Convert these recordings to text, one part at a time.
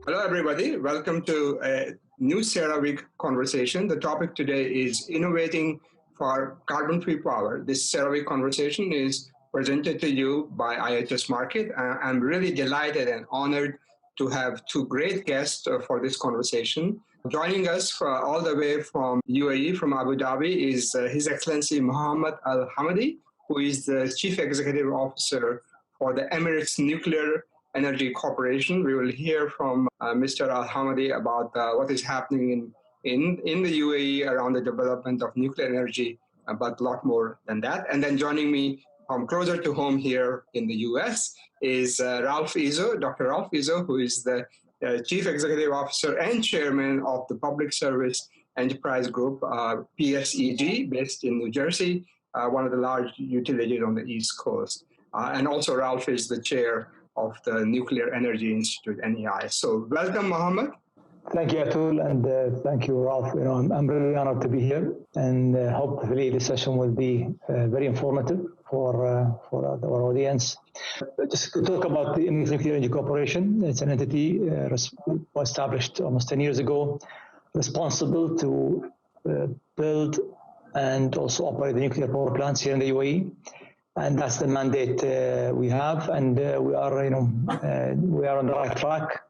Hello, everybody. Welcome to a new CERAWeek conversation. The topic today is Innovating for Carbon-Free Power. This CERAWeek conversation is presented to you by IHS Markit. I'm really delighted and honored to have two great guests for this conversation. Joining us all the way from UAE, from Abu Dhabi, is His Excellency Mohammed Al Hamadi, who is the Chief Executive Officer for the Emirates Nuclear Energy Corporation. We will hear from Mr. Al Hamadi about what is happening in the UAE around the development of nuclear energy, but a lot more than that. And then joining me from closer to home here in the US is Ralph Izzo, Dr. Ralph Izzo, who is the Chief Executive Officer and Chairman of the Public Service Enterprise Group, PSEG, based in New Jersey, one of the large utilities on the East Coast. And also Ralph is the chair of the Nuclear Energy Institute, NEI. So welcome, Mohammed. Thank you, Atul, and thank you, Ralph. I'm really honored to be here, and hopefully this session will be very informative for our audience. Just to talk about the Emirates Nuclear Energy Corporation, it's an entity established almost 10 years ago, responsible to build and also operate the nuclear power plants here in the UAE. And that's the mandate we have, and we are on the right track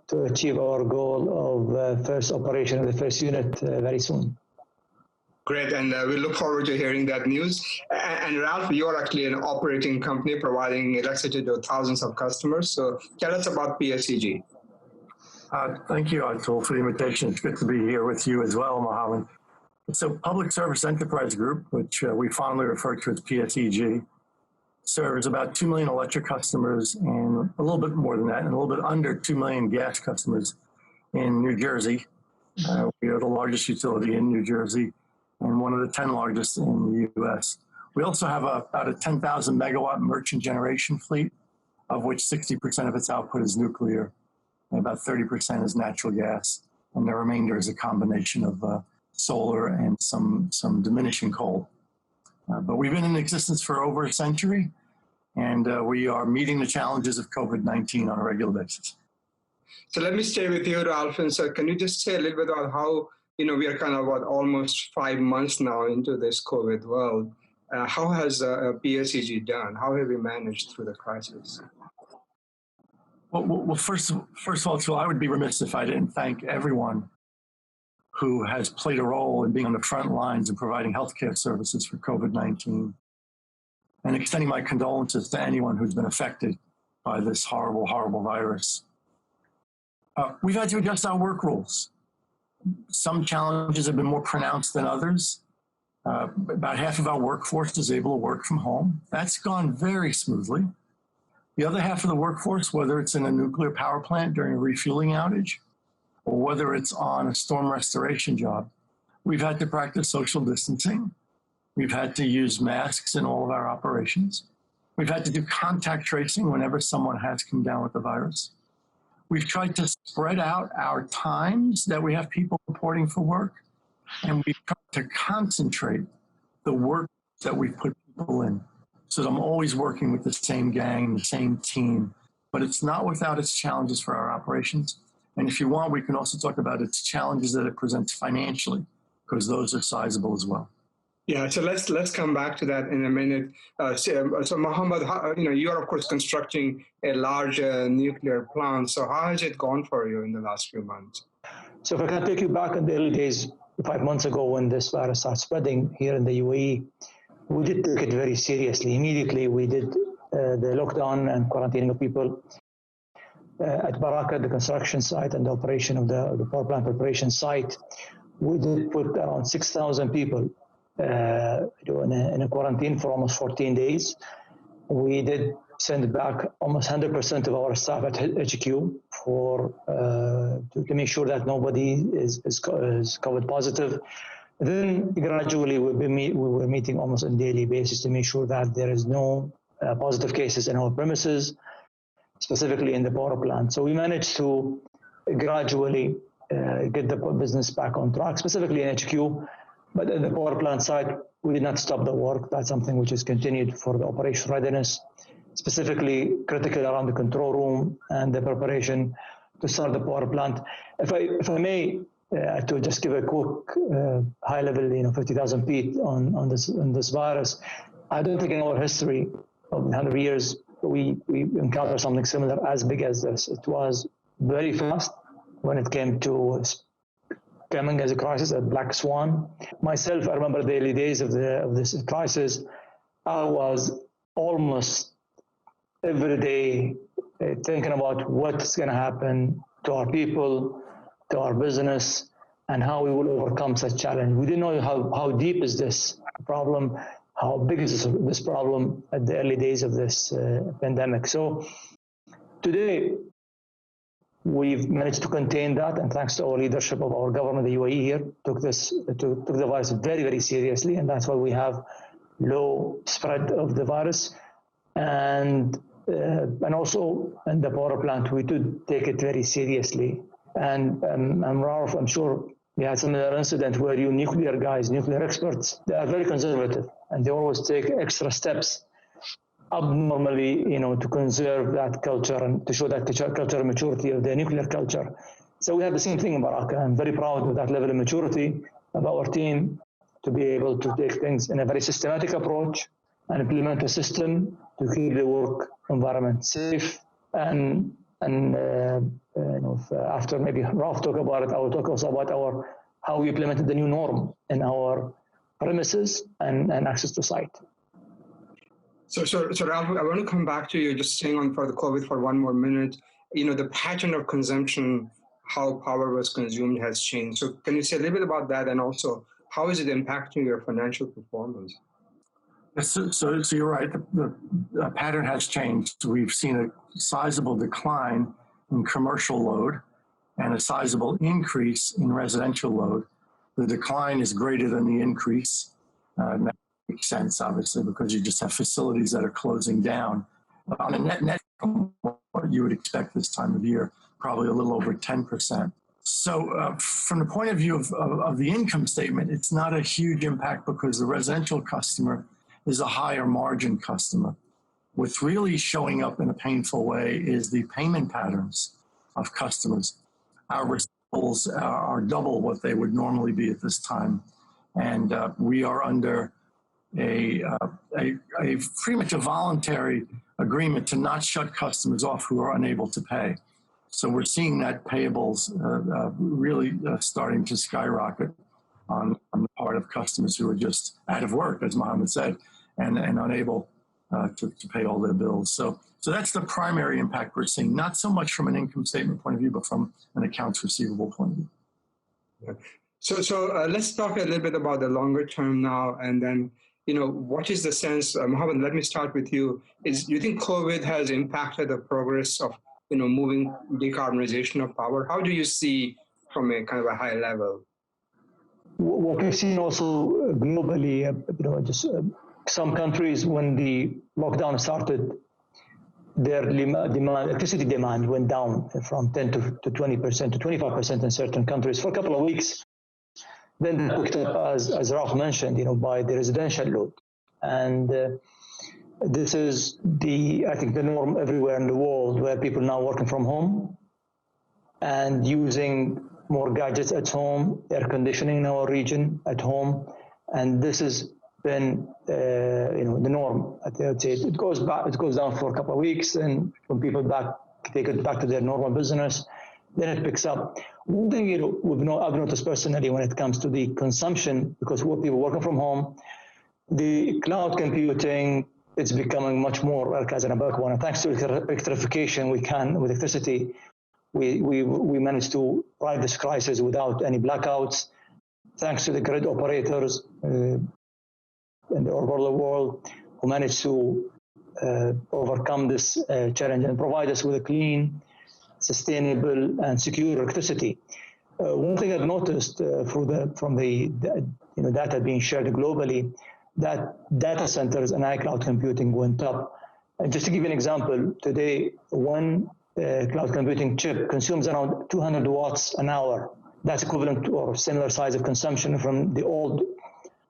to achieve our goal of first operation of the first unit very soon. Great, and we look forward to hearing that news. And Ralph, you're actually an operating company providing electricity to thousands of customers. So tell us about PSEG. Thank you, Atul, for the invitation. It's good to be here with you as well, Mohammed. It's a public service enterprise group, which we fondly refer to as PSEG, serves about 2 million electric customers and a little bit more than that, and a little bit under 2 million gas customers in New Jersey. We are the largest utility in New Jersey and one of the 10 largest in the U.S. We also have about a 10,000 megawatt merchant generation fleet, of which 60% of its output is nuclear, and about 30% is natural gas, and the remainder is a combination of solar and some diminishing coal. But we've been in existence for over a century, and we are meeting the challenges of COVID-19 on a regular basis. So let me stay with you, Ralph. And so can you just say a little bit about how, we are kind of almost 5 months now into this COVID world. How has PSEG done? How have we managed through the crisis? Well, first of all, Phil, I would be remiss if I didn't thank everyone who has played a role in being on the front lines and providing healthcare services for COVID-19, and extending my condolences to anyone who's been affected by this horrible, horrible virus. We've had to adjust our work rules. Some challenges have been more pronounced than others. About half of our workforce is able to work from home. That's gone very smoothly. The other half of the workforce, whether it's in a nuclear power plant during a refueling outage, or whether it's on a storm restoration job, we've had to practice social distancing. We've had to use masks in all of our operations. We've had to do contact tracing whenever someone has come down with the virus. We've tried to spread out our times that we have people reporting for work, and we've tried to concentrate the work that we put people in. So that I'm always working with the same gang, the same team, but it's not without its challenges for our operations. And if you want, we can also talk about its challenges that it presents financially, because those are sizable as well. Yeah, so let's come back to that in a minute. So Mohammed, you are of course constructing a large nuclear plant. So how has it gone for you in the last few months? So if I can take you back in the early days, 5 months ago when this virus started spreading here in the UAE, we did take it very seriously. Immediately we did the lockdown and quarantining of people. At Baraka, the construction site and the operation of the power plant preparation site, we did put around 6,000 people in a quarantine for almost 14 days. We did send back almost 100% of our staff at HQ to make sure that nobody is COVID positive. Then gradually we were meeting almost on a daily basis to make sure that there is no positive cases in our premises, specifically in the power plant. So we managed to gradually get the business back on track, specifically in HQ. But in the power plant side, we did not stop the work. That's something which is continued for the operation readiness, specifically critical around the control room and the preparation to start the power plant. If I may, to just give a quick high level, 50,000 feet on this virus, I don't think in our history of 100 years we encountered something similar as big as this. It was very fast when it came to coming as a crisis, a black swan. Myself, I remember the early days of this crisis. I was almost every day thinking about what's going to happen to our people, to our business, and how we will overcome such challenge. We didn't know how deep is this problem, how big is this problem at the early days of this pandemic. So today, we've managed to contain that, and thanks to our leadership of our government, the UAE here, took the virus very, very seriously, and that's why we have low spread of the virus. And also in the power plant, we did take it very seriously. And Ralph, I'm sure you had similar incident where you nuclear guys, nuclear experts, they are very conservative, and they always take extra steps abnormally, to conserve that culture and to show that cultural maturity of the nuclear culture. So we have the same thing in Baraka. I'm very proud of that level of maturity of our team to be able to take things in a very systematic approach and implement a system to keep the work environment safe. And after maybe Ralph talk about it, I will talk also about how we implemented the new norm in our premises and access to site. So Ralph, I want to come back to you, just staying on for the COVID for one more minute. The pattern of consumption, how power was consumed has changed. So can you say a little bit about that, and also how is it impacting your financial performance? So you're right. The pattern has changed. We've seen a sizable decline in commercial load and a sizable increase in residential load. The decline is greater than the increase. That makes sense, obviously, because you just have facilities that are closing down. On a net, what you would expect this time of year, probably a little over 10%. So from the point of view of the income statement, it's not a huge impact because the residential customer is a higher margin customer. What's really showing up in a painful way is the payment patterns of customers. Our receivables are double what they would normally be at this time. And we are under a pretty much a voluntary agreement to not shut customers off who are unable to pay. So we're seeing that payables really starting to skyrocket on the part of customers who are just out of work, as Mohammed said, and unable to pay all their bills. So that's the primary impact we're seeing, not so much from an income statement point of view, but from an accounts receivable point of view. Yeah. So let's talk a little bit about the longer term now, and then, what is the sense, Mohammed, let me start with you. Do you think COVID has impacted the progress of, moving decarbonization of power? How do you see from a kind of a high level? What we've seen also globally, some countries, when the lockdown started, their electricity demand went down from 10 to 20% to 25% in certain countries for a couple of weeks. Then they picked up, as Ralph mentioned, by the residential load. And this is I think the norm everywhere in the world, where people now working from home and using more gadgets at home, air conditioning in our region at home. And this has been, the norm. I would say it goes down for a couple of weeks, and when people take it back to their normal business, then it picks up. One thing I've noticed personally when it comes to the consumption, because people working from home, the cloud computing, it's becoming much more like as an backbone. And thanks to electrification, we can, with electricity, we managed to ride this crisis without any blackouts. Thanks to the grid operators all over the world who managed to overcome this challenge and provide us with a clean, sustainable, and secure electricity. One thing I've noticed from the data being shared globally, that data centers and iCloud computing went up. And just to give you an example, today one cloud computing chip consumes around 200 watts an hour. That's equivalent to or similar size of consumption from the old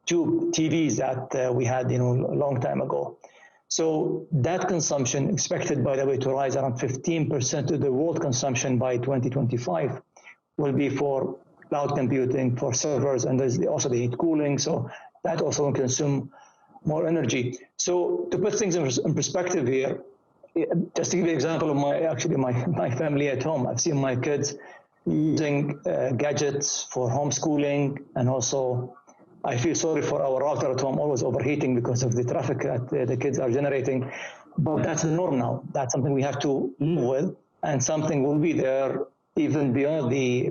tube TVs that we had a long time ago. So that consumption expected, by the way, to rise around 15% of the world consumption by 2025 will be for cloud computing, for servers, and there's also the heat cooling. So that also will consume more energy. So to put things in perspective here, just to give you an example of my family at home, I've seen my kids using gadgets for homeschooling, and also I feel sorry for our router at home, always overheating because of the traffic that the kids are generating. But that's the norm now. That's something we have to live with, and something will be there even beyond the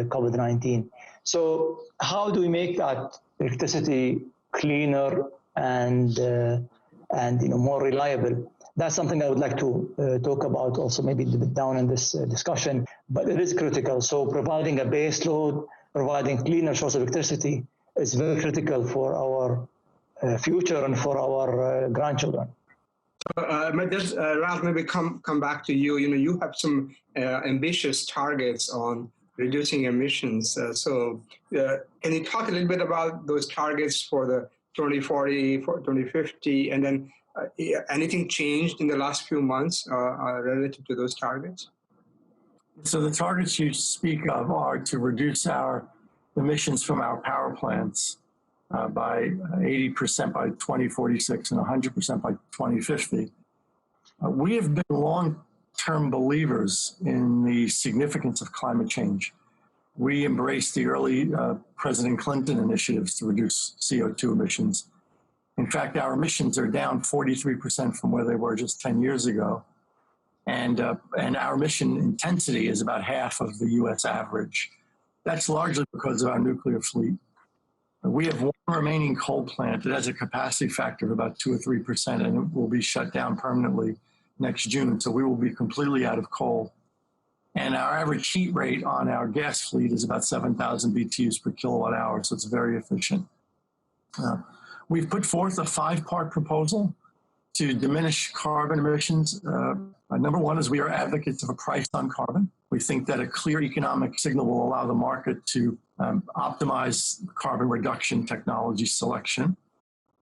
COVID-19. So how do we make that electricity cleaner and more reliable? That's something I would like to talk about also maybe a bit down in this discussion, but it is critical. So providing a base load, providing cleaner source of electricity is very critical for our future and for our grandchildren. Ralph, maybe come back to you. You have some ambitious targets on reducing emissions. So can you talk a little bit about those targets for the 2040, for 2050, and then anything changed in the last few months relative to those targets? So the targets you speak of are to reduce our emissions from our power plants by 80% by 2046 and 100% by 2050. We have been long-term believers in the significance of climate change. We embraced the early President Clinton initiatives to reduce CO2 emissions. In fact, our emissions are down 43% from where they were just 10 years ago. And our emission intensity is about half of the US average. That's largely because of our nuclear fleet. We have one remaining coal plant that has a capacity factor of about 2 or 3%, and it will be shut down permanently next June. So we will be completely out of coal. And our average heat rate on our gas fleet is about 7,000 BTUs per kilowatt hour, so it's very efficient. We've put forth a 5-part proposal to diminish carbon emissions. Number one is we are advocates of a price on carbon. We think that a clear economic signal will allow the market to optimize carbon reduction technology selection.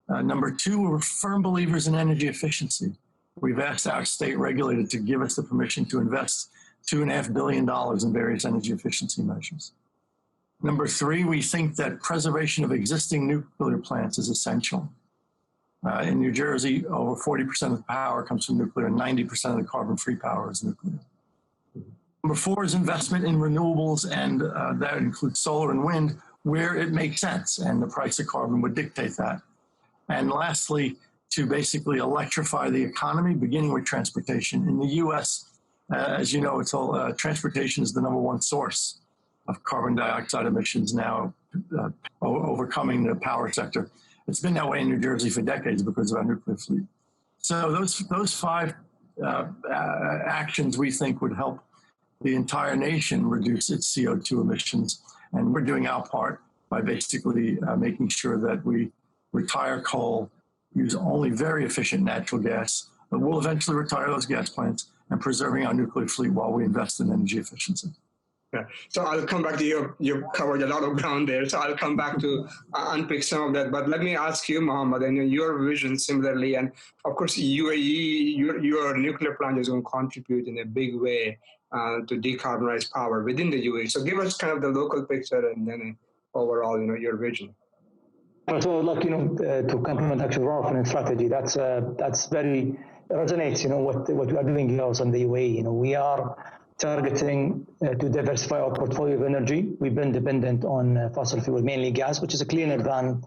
Number two, we're firm believers in energy efficiency. We've asked our state regulator to give us the permission to invest $2.5 billion in various energy efficiency measures. Number three, we think that preservation of existing nuclear plants is essential. In New Jersey, over 40% of the power comes from nuclear, and 90% of the carbon-free power is nuclear. Number four is investment in renewables, and that includes solar and wind, where it makes sense, and the price of carbon would dictate that. And lastly, to basically electrify the economy, beginning with transportation. In the US, as you know, transportation is the #1 source of carbon dioxide emissions now, overcoming the power sector. It's been that way in New Jersey for decades because of our nuclear fleet. So those 5 actions we think would help the entire nation reduce its CO2 emissions. And we're doing our part by basically making sure that we retire coal, use only very efficient natural gas, but we'll eventually retire those gas plants, and preserving our nuclear fleet while we invest in energy efficiency. Yeah. So I'll come back to you. You've covered a lot of ground there. So I'll come back to unpick some of that. But let me ask you, Mohammed, and your vision similarly. And of course, UAE, your nuclear plant is going to contribute in a big way to decarbonize power within the UAE. So give us kind of the local picture and then overall, your vision. So, to complement actually Ralph and strategy, that's very resonates. What we are doing here also in the UAE. We are targeting to diversify our portfolio of energy. We've been dependent on fossil fuel, mainly gas, which is cleaner than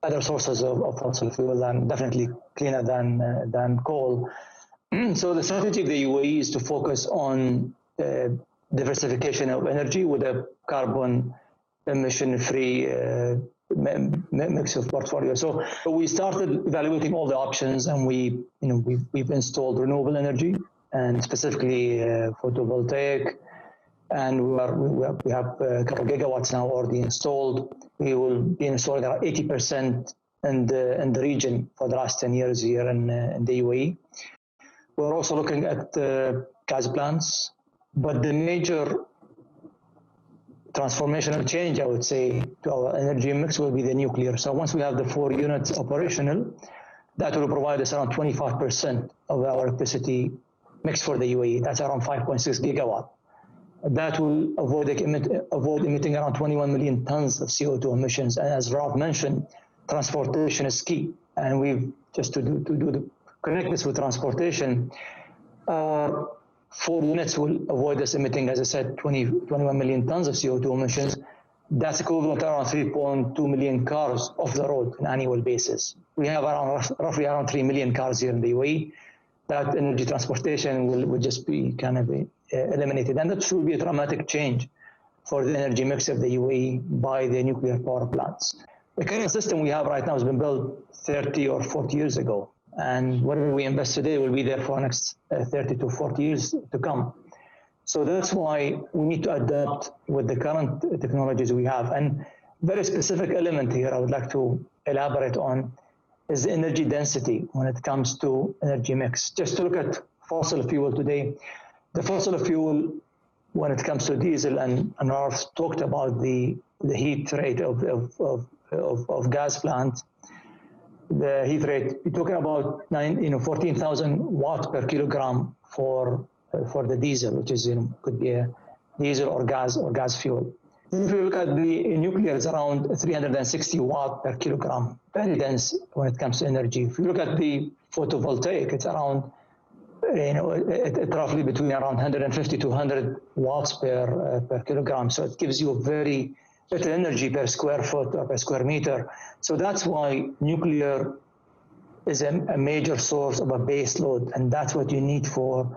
other sources of fossil fuel, and definitely cleaner than coal. So the strategy of the UAE is to focus on diversification of energy with a carbon emission-free mix of portfolio. So we started evaluating all the options, and we've installed renewable energy, and specifically photovoltaic, and we have a couple of gigawatts now already installed. We will be installing about 80% in the region for the last 10 years here in the UAE. We're also looking at gas plants, but the major transformational change, I would say, to our energy mix will be the nuclear. So once we have the 4 units operational, that will provide us around 25% of our electricity mix for the UAE. That's around 5.6 gigawatt. That will avoid emitting around 21 million tons of CO2 emissions. And as Rob mentioned, transportation is key. And we've just to connect this with transportation, 4 units will avoid us emitting, as I said, 21 million tons of CO2 emissions. That's equivalent to around 3.2 million cars off the road on an annual basis. We have roughly around 3 million cars here in the UAE. That energy transportation will just be kind of eliminated. And that should be a dramatic change for the energy mix of the UAE by the nuclear power plants. The current system we have right now has been built 30 or 40 years ago. And whatever we invest today will be there for the next 30 to 40 years to come. So that's why we need to adapt with the current technologies we have. And very specific element here I would like to elaborate on is the energy density when it comes to energy mix. Just to look at fossil fuel today, the fossil fuel, when it comes to diesel, and Ralph talked about the heat rate of gas plants, the heat rate, we're talking about 14,000 watts per kilogram for the diesel, which is could be a diesel or gas fuel. If you look at the nuclear, it's around 360 watts per kilogram, very dense when it comes to energy. If you look at the photovoltaic, it's around, roughly between around 150 to 100 watts per kilogram. So it gives you a very better energy per square foot or per square meter. So that's why nuclear is a major source of a base load, and that's what you need for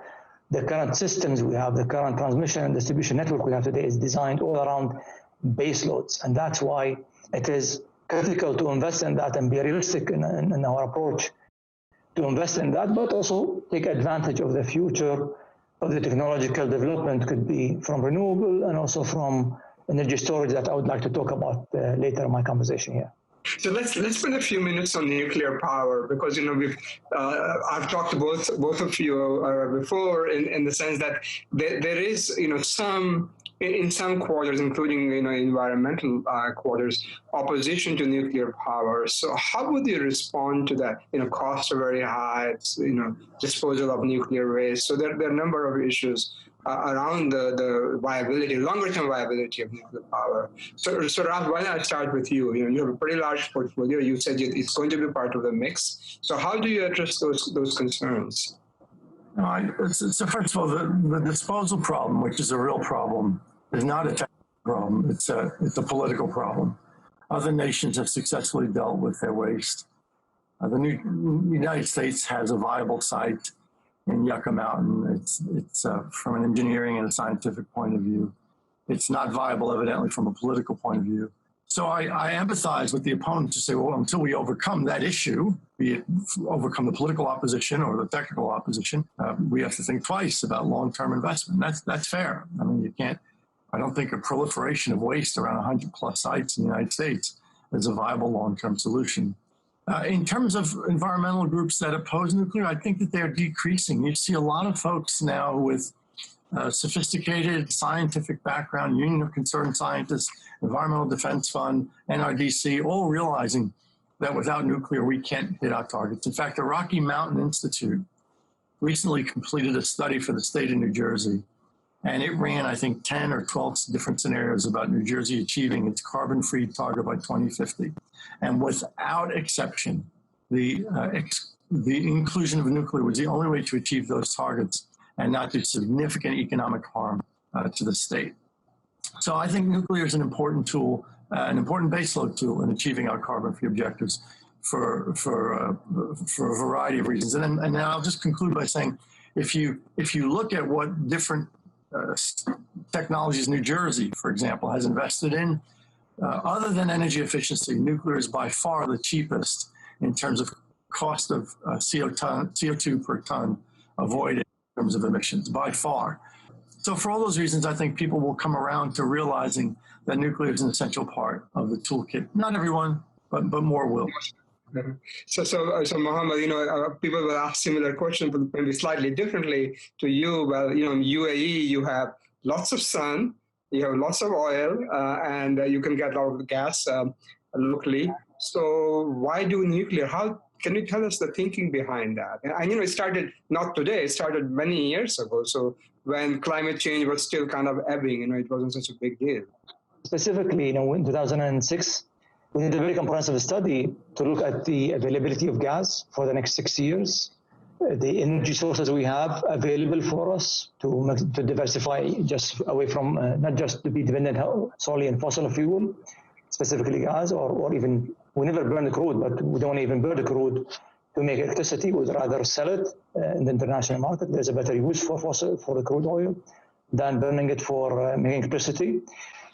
the current systems we have. The current transmission and distribution network we have today is designed all around base loads, and that's why it is critical to invest in that and be realistic in our approach to invest in that, but also take advantage of the future of the technological development, could be from renewable and also from energy storage that I would like to talk about later in my conversation here. So let's spend a few minutes on nuclear power, because I've talked to both of you before in the sense that there is some in some quarters, including environmental quarters, opposition to nuclear power. So how would you respond to that? Costs are very high. It's, disposal of nuclear waste. So there are a number of issues around the viability, longer-term viability of nuclear power. So Ralph, why don't I start with you? You have a pretty large portfolio. You said it's going to be part of the mix. So how do you address those concerns? So first of all, the disposal problem, which is a real problem, is not a technical problem. It's a political problem. Other nations have successfully dealt with their waste. The United States has a viable site in Yucca Mountain. It's from an engineering and a scientific point of view. It's not viable, evidently, from a political point of view. So I empathize with the opponents to say, well, until we overcome that issue, be it overcome the political opposition or the technical opposition, we have to think twice about long-term investment. That's fair. I mean, I don't think a proliferation of waste around 100 plus sites in the United States is a viable long-term solution. In terms of environmental groups that oppose nuclear, I think that they're decreasing. You see a lot of folks now with sophisticated scientific background, Union of Concerned Scientists, Environmental Defense Fund, NRDC, all realizing that without nuclear, we can't hit our targets. In fact, the Rocky Mountain Institute recently completed a study for the state of New Jersey, and it ran, I think, 10 or 12 different scenarios about New Jersey achieving its carbon-free target by 2050. And without exception, the inclusion of nuclear was the only way to achieve those targets and not do significant economic harm to the state. So I think nuclear is an important tool, an important baseload tool in achieving our carbon-free objectives for a variety of reasons. And then I'll just conclude by saying, if you look at what different technologies New Jersey, for example, has invested in, other than energy efficiency, nuclear is by far the cheapest in terms of cost of CO2 per ton avoided in terms of emissions, by far. So for all those reasons, I think people will come around to realizing that nuclear is an essential part of the toolkit. Not everyone, but more will. So Mohammed, people will ask similar questions, but maybe slightly differently to you. Well, in UAE, you have lots of sun, you have lots of oil, and you can get a lot of gas locally. So why do nuclear? How can you tell us the thinking behind that? And it started not today; it started many years ago. So when climate change was still kind of ebbing, it wasn't such a big deal. Specifically, in 2006, we did a very comprehensive study to look at the availability of gas for the next 6 years, the energy sources we have available for us to diversify just away from not just to be dependent solely on fossil fuel, specifically gas, or even we never burn the crude, but we don't even burn the crude to make electricity. We'd rather sell it in the international market. There's a better use for the crude oil than burning it for making electricity.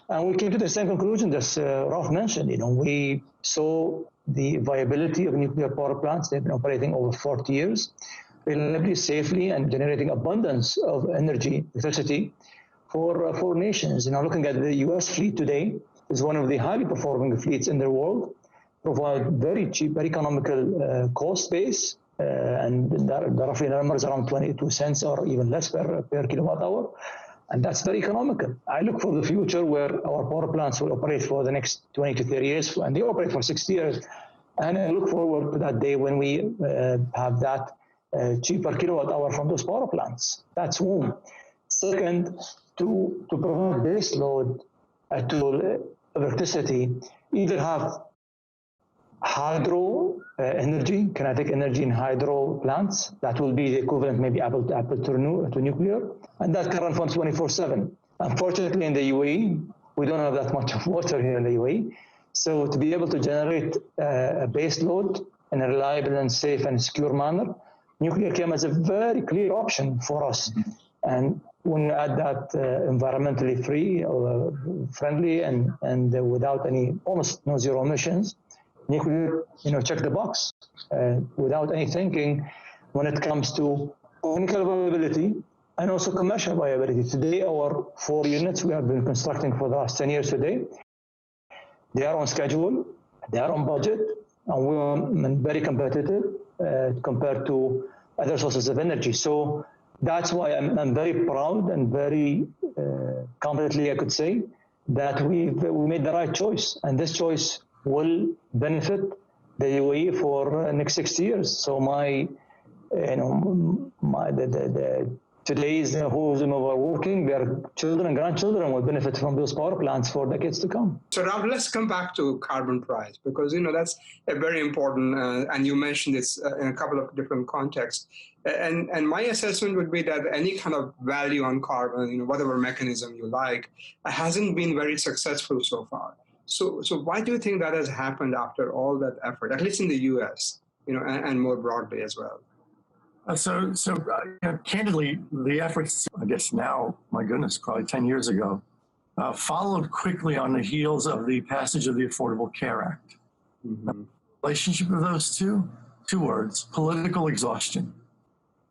And we came to the same conclusion that Ralph mentioned. We saw the viability of nuclear power plants. They've been operating over 40 years, reliably, safely, and generating abundance of energy, electricity, for nations. Looking at the U.S. fleet today, is one of the highly performing fleets in the world, provide very cheap, very economical cost base, and the roughly numbers around 22 cents or even less per kilowatt hour. And that's very economical. I look for the future where our power plants will operate for the next 20 to 30 years, and they operate for 60 years. And I look forward to that day when we have that cheaper kilowatt hour from those power plants. That's one. Second, to provide base load to electricity, either have hydro energy, kinetic energy in hydro plants. That will be the equivalent, maybe apple to nuclear, and that can run for 24/7. Unfortunately, in the UAE, we don't have that much of water here in the UAE. So to be able to generate a base load in a reliable and safe and secure manner, nuclear came as a very clear option for us. And when you add that environmentally friendly and without any, almost no zero emissions, nuclear, check the box without any thinking when it comes to technical viability and also commercial viability. Today, our 4 units we have been constructing for the last 10 years today, they are on schedule, they are on budget, and we are very competitive compared to other sources of energy. So that's why I'm very proud and very confidently, I could say, that we made the right choice. And this choice will benefit the UAE for the next 60 years. So today's who's working, their children and grandchildren will benefit from those power plants for decades to come. So Rob, let's come back to carbon price, because that's a very important, and you mentioned this in a couple of different contexts. And my assessment would be that any kind of value on carbon, whatever mechanism you like, hasn't been very successful so far. So why do you think that has happened after all that effort, at least in the U.S., and more broadly as well? Candidly, the efforts, I guess now, my goodness, probably 10 years ago, followed quickly on the heels of the passage of the Affordable Care Act. Mm-hmm. Relationship of those two words, political exhaustion.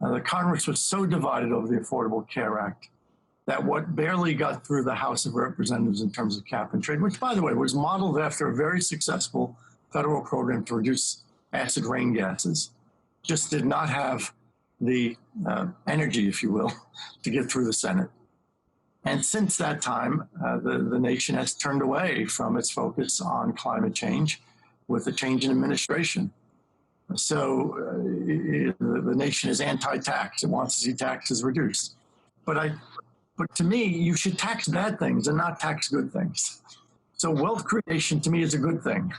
The Congress was so divided over the Affordable Care Act that what barely got through the House of Representatives in terms of cap and trade, which, by the way, was modeled after a very successful federal program to reduce acid rain gases, just did not have the energy, if you will, to get through the Senate. And since that time, the nation has turned away from its focus on climate change with the change in administration. So the nation is anti-tax. It wants to see taxes reduced. But to me, you should tax bad things and not tax good things. So wealth creation to me is a good thing.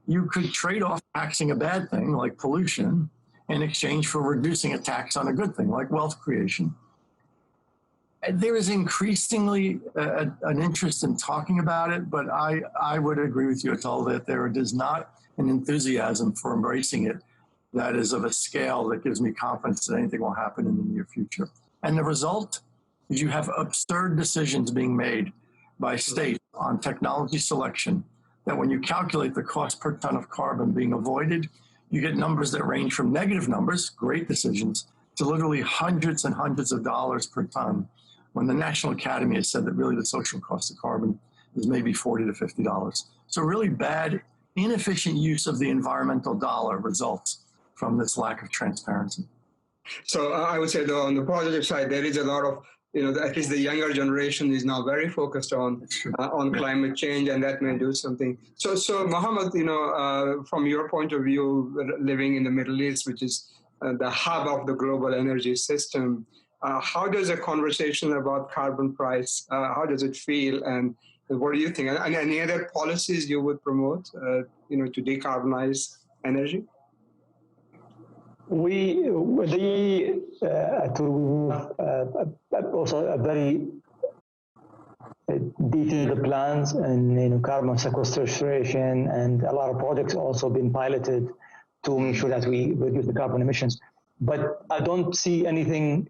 You could trade off taxing a bad thing like pollution in exchange for reducing a tax on a good thing like wealth creation. And there is increasingly an interest in talking about it, but I would agree with you, Atul, that there is not an enthusiasm for embracing it that is of a scale that gives me confidence that anything will happen in the near future. And the result is you have absurd decisions being made by states on technology selection that when you calculate the cost per ton of carbon being avoided, you get numbers that range from negative numbers, great decisions, to literally hundreds and hundreds of dollars per ton, when the National Academy has said that really the social cost of carbon is maybe $40 to $50. So really bad, inefficient use of the environmental dollar results from this lack of transparency. So I would say, though, on the positive side, there is a lot of at least the younger generation is now very focused on climate change, and that may do something. So Mohammed, from your point of view, living in the Middle East, which is the hub of the global energy system, how does a conversation about carbon price, how does it feel, and what do you think? And any other policies you would promote, to decarbonize energy? We also a very detailed plans and carbon sequestration, and a lot of projects also been piloted to make sure that we reduce the carbon emissions. But I don't see anything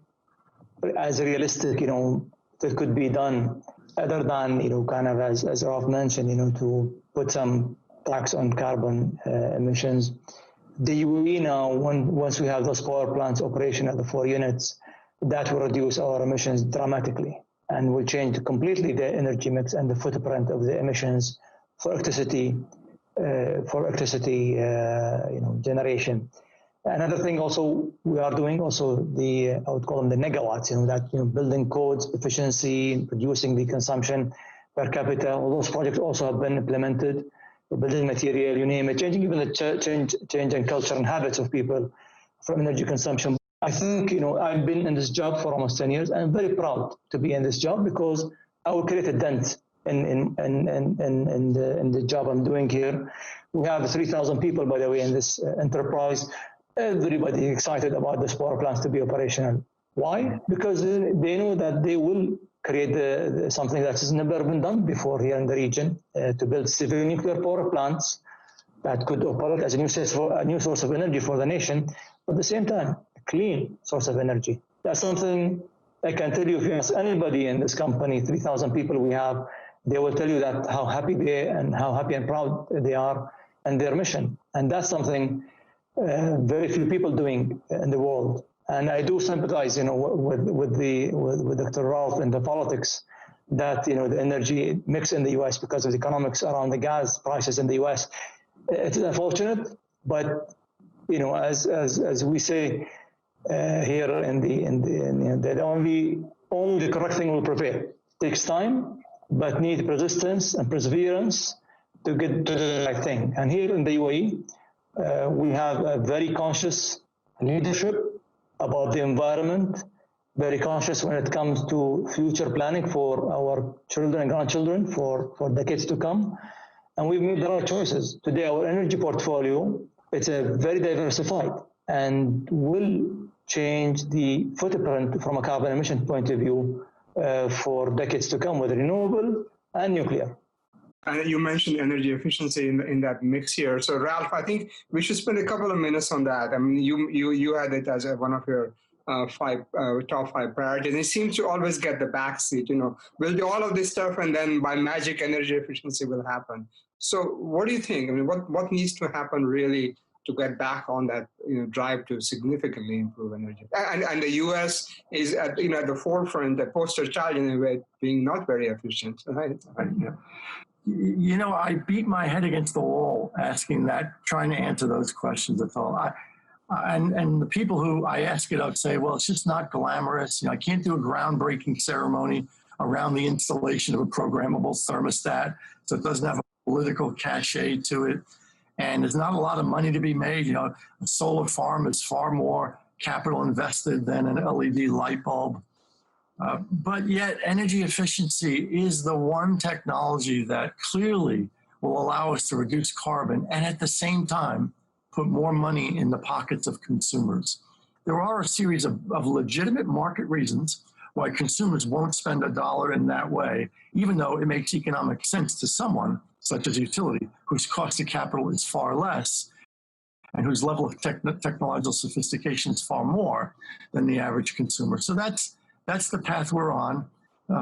as realistic, that could be done other than, kind of as Ralph mentioned, to put some tax on carbon emissions. The UAE now, once we have those power plants operational, the 4 units, that will reduce our emissions dramatically and will change completely the energy mix and the footprint of the emissions for electricity, generation. Another thing also we are doing also I would call them the megawatts, building codes, efficiency, reducing the consumption per capita. All those projects also have been implemented. Building material, you name it, changing even the change in culture and habits of people from energy consumption. I think, I've been in this job for almost 10 years. I'm very proud to be in this job because I will create a dent in the job I'm doing here. We have 3,000 people, by the way, in this enterprise. Everybody is excited about these power plants to be operational. Why? Because they know that they will create something that has never been done before here in the region, to build civil nuclear power plants that could operate as a new source of energy for the nation, but at the same time, a clean source of energy. That's something I can tell you. If you ask anybody in this company, 3,000 people we have, they will tell you that how happy and proud they are and their mission. And that's something very few people doing in the world. And I do sympathize, with Dr. Ralph in the politics that, the energy mix in the U.S. because of the economics around the gas prices in the U.S. It's unfortunate, but, as we say here that only the correct thing will prevail. It takes time, but need persistence and perseverance to get to the right thing. And here in the UAE, we have a very conscious leadership about the environment, very conscious when it comes to future planning for our children and grandchildren for decades to come. And we've made the right choices. Today, our energy portfolio, it's a very diversified and will change the footprint from a carbon emission point of view for decades to come, with renewable and nuclear. And you mentioned energy efficiency in that mix here. So Ralph, I think we should spend a couple of minutes on that. I mean, you had it as one of your top 5 priorities. And it seems to always get the backseat. We'll do all of this stuff, and then by magic, energy efficiency will happen. So what do you think? I mean, what needs to happen really to get back on that drive to significantly improve energy? And the U.S. is at the forefront, the poster child in a way, being not very efficient, right? Yeah. I beat my head against the wall trying to answer those questions at all. And the people who I ask it of say, well, it's just not glamorous. I can't do a groundbreaking ceremony around the installation of a programmable thermostat, so it doesn't have a political cachet to it. And there's not a lot of money to be made. A solar farm is far more capital invested than an LED light bulb. But yet energy efficiency is the one technology that clearly will allow us to reduce carbon and at the same time put more money in the pockets of consumers. There are a series of legitimate market reasons why consumers won't spend $1 in that way, even though it makes economic sense to someone, such as a utility, whose cost of capital is far less and whose level of technological sophistication is far more than the average consumer. So that's the path we're on.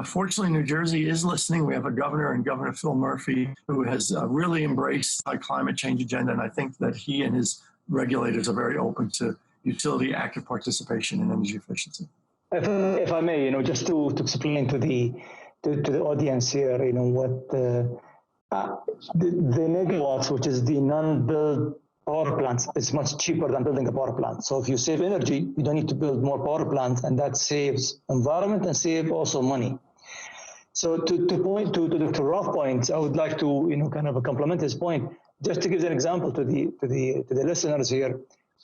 Fortunately, New Jersey is listening. We have a governor, and Governor Phil Murphy, who has really embraced the climate change agenda. And I think that he and his regulators are very open to utility active participation in energy efficiency. If I may, just to explain to the audience here, what the megawatts, which is the non-build power plants. It's much cheaper than building a power plant. So if you save energy, you don't need to build more power plants, and that saves environment and save also money. So to Dr. Roth's point, I would like to kind of complement his point. Just to give an example to the listeners here,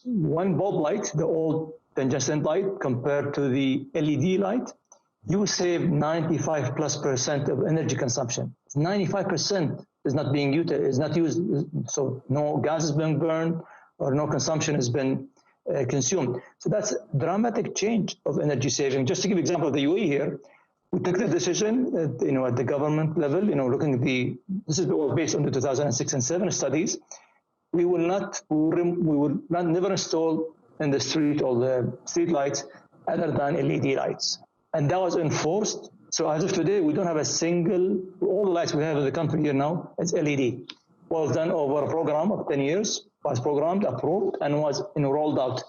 one bulb light, the old tangent light, compared to the LED light, you save 95+% of energy consumption. 95% is not being used, is not used, so no gas is being burned or no consumption has been consumed. So that's a dramatic change of energy saving. Just to give an example of the UAE here, we took the decision, at the government level, looking at this is based on the 2006 and 7 studies. We will never install in the street all the street lights other than LED lights. And that was enforced. So as of today, we don't have a single, all the lights we have in the country here now, it's LED. Was done over a program of 10 years, was programmed, approved, and was rolled out.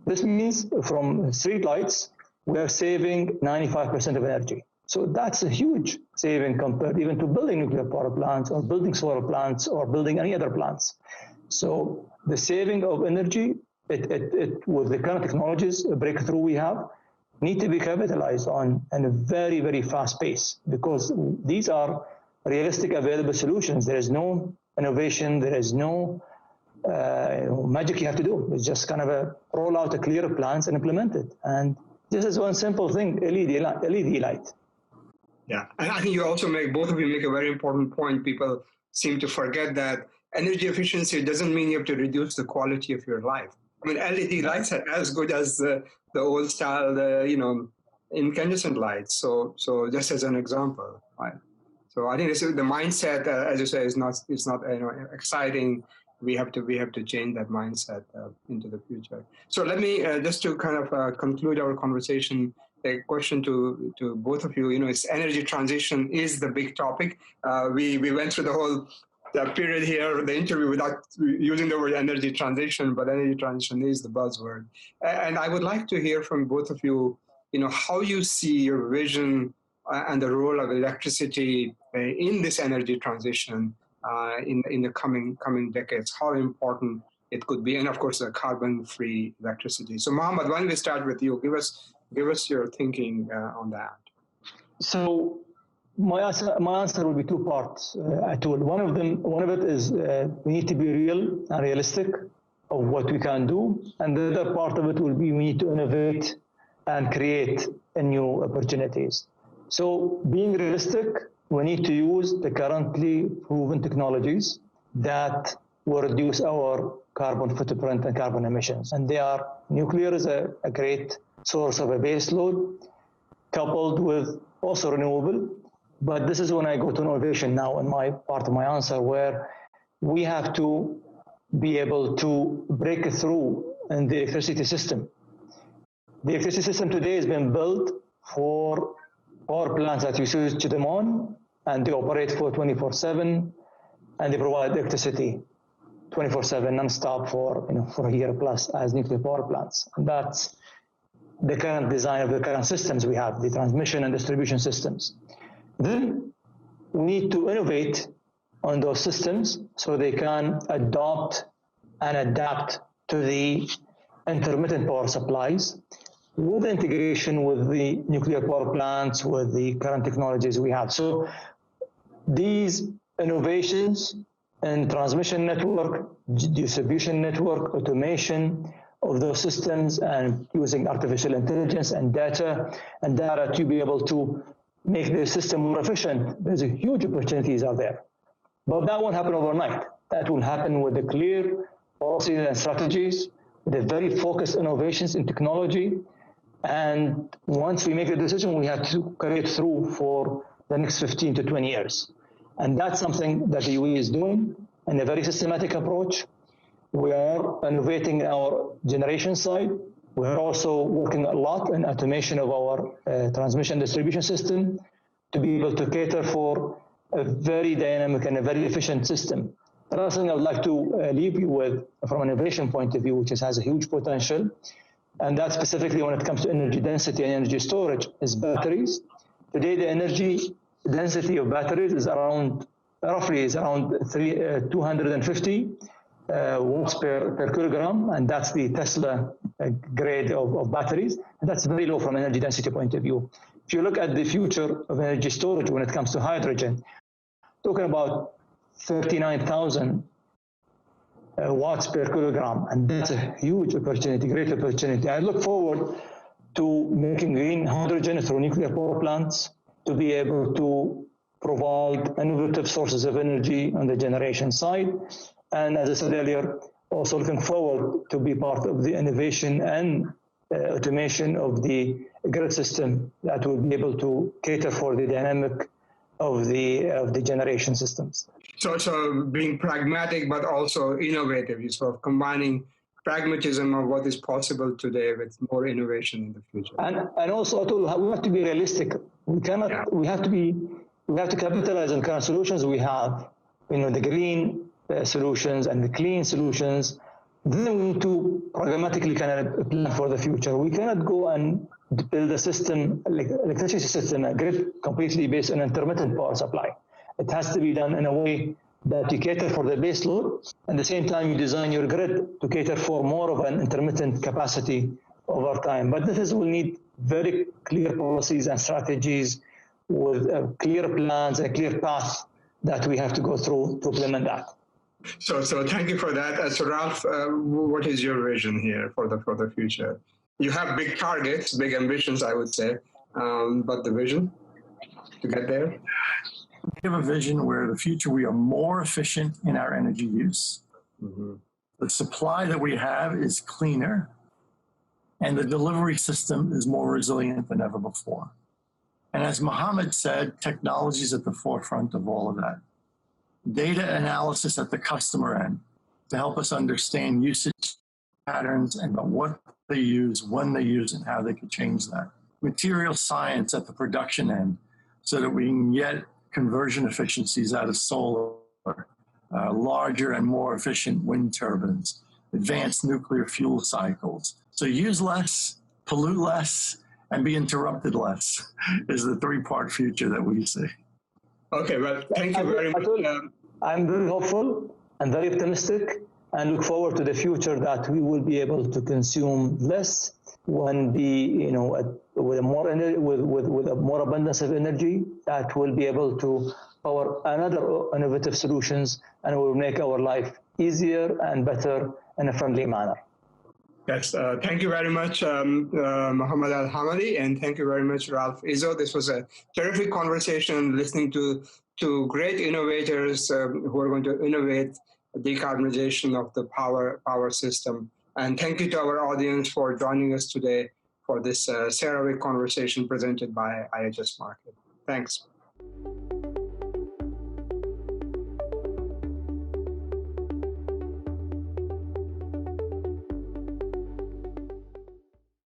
This means from street lights, we are saving 95% of energy. So that's a huge saving compared even to building nuclear power plants or building solar plants or building any other plants. So the saving of energy, with the current technologies, a breakthrough we have, need to be capitalized on in a very, very fast pace, because these are realistic available solutions. There is no innovation, there is no magic you have to do. It's just kind of roll out a clear plans and implement it. And this is one simple thing, LED light. Yeah, and I think both of you make a very important point. People seem to forget that energy efficiency doesn't mean you have to reduce the quality of your life. I mean, LED lights are as good as the old style, incandescent lights. So just as an example, right? So I think this is the mindset, as you say, is not exciting. We have to change that mindset into the future. So let me just to kind of conclude our conversation. A question to both of you. It's energy transition is the big topic. We went through the whole period here, the interview, without using the word energy transition, but energy transition is the buzzword. And I would like to hear from both of you, how you see your vision and the role of electricity in this energy transition in the coming decades, how important it could be, and of course, the carbon-free electricity. So Mohammed, why don't we start with you? Give us your thinking on that. So my answer will be two parts. One of it is we need to be real and realistic of what we can do, and the other part of it will be we need to innovate and create new opportunities. So being realistic, we need to use the currently proven technologies that will reduce our carbon footprint and carbon emissions. And nuclear is a great source of a base load, coupled with also renewable. But this is when I go to innovation now in my part of my answer, where we have to be able to break through in the electricity system. The electricity system today has been built for power plants that you switch them on, and they operate for 24/7, and they provide electricity 24/7 non-stop for a year plus as nuclear power plants. And that's the current design of the current systems we have, the transmission and distribution systems. Then we need to innovate on those systems so they can adopt and adapt to the intermittent power supplies with integration with the nuclear power plants, with the current technologies we have. So these innovations in transmission network, distribution network, automation of those systems, and using artificial intelligence and data to be able to make the system more efficient, there's a huge opportunities out there. But that won't happen overnight. That will happen with the clear policies and strategies, with the very focused innovations in technology. And once we make a decision, we have to carry it through for the next 15 to 20 years. And that's something that the UAE is doing in a very systematic approach. We are innovating our generation side. We're also working a lot in automation of our transmission distribution system to be able to cater for a very dynamic and a very efficient system. Another thing I would like to leave you with from an innovation point of view, which has a huge potential, and that specifically when it comes to energy density and energy storage, is batteries. Today, the energy density of batteries is roughly 250 watts per kilogram, and that's the Tesla grade of batteries. And that's very low from energy density point of view. If you look at the future of energy storage when it comes to hydrogen, talking about 39,000 watts per kilogram, and that's a huge opportunity, great opportunity. I look forward to making green hydrogen through nuclear power plants to be able to provide innovative sources of energy on the generation side. And as I said earlier, also looking forward to be part of the innovation and automation of the grid system that will be able to cater for the dynamic of the generation systems. So being pragmatic, but also innovative, you're sort of combining pragmatism of what is possible today with more innovation in the future. And also, we have to be realistic. We cannot. Yeah. We have to capitalize on current solutions we have. The green solutions and the clean solutions. Then we need to pragmatically kind of plan for the future. We cannot go and build a system, like electricity system, a grid completely based on intermittent power supply. It has to be done in a way that you cater for the base load, and at the same time you design your grid to cater for more of an intermittent capacity over time. But this will need very clear policies and strategies with clear plans and a clear path that we have to go through to implement that. So thank you for that. So Ralph, what is your vision here for the future? You have big targets, big ambitions, I would say, but the vision to get there? We have a vision where in the future we are more efficient in our energy use. Mm-hmm. The supply that we have is cleaner, and the delivery system is more resilient than ever before. And as Mohammed said, technology is at the forefront of all of that. Data analysis at the customer end to help us understand usage patterns and what they use, when they use, and how they could change that. Material science at the production end so that we can get conversion efficiencies out of solar, larger and more efficient wind turbines, advanced nuclear fuel cycles. So use less, pollute less, and be interrupted less is the three-part future that we see. Okay, well, thank you very much. I'm very hopeful and very optimistic and look forward to the future that we will be able to consume less when with a more abundance of energy that will be able to power another innovative solutions and will make our life easier and better in a friendly manner. Yes, thank you very much, Mohammed Al-Hamadi, and thank you very much, Ralph Izzo. This was a terrific conversation, listening to great innovators who are going to innovate decarbonization of the power system. And thank you to our audience for joining us today for this CERAWeek conversation presented by IHS Markit. Thanks.